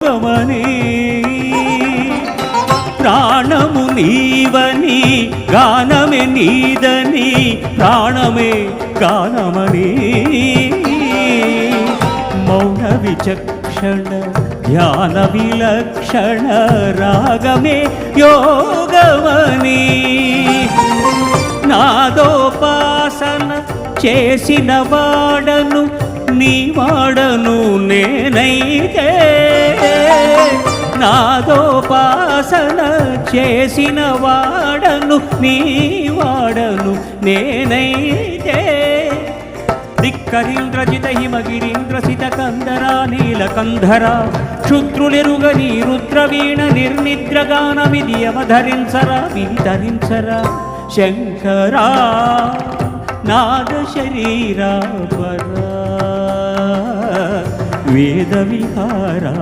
గమని ప్రాణము నీవని గానమే నీదని ప్రాణమే గానమని మౌన విచక్షణ ధ్యాన విలక్షణ రాగమే యోగమని నాదోపాసన చేసిన వాడను నీ వాడను నేనైతే నాదోపాసన చేసిన వాడను నీ వాడను నేనైతే ధిక్కరీంద్రజిత హిమగిరీంద్రసిత కందరా నీలకంధరా క్షుద్రులెరుగని రుద్రవీణ నిర్నిద్రగానమిది అవధరించరా విధరించరా శంకరా నాద శరీరా పరా వేద విహారా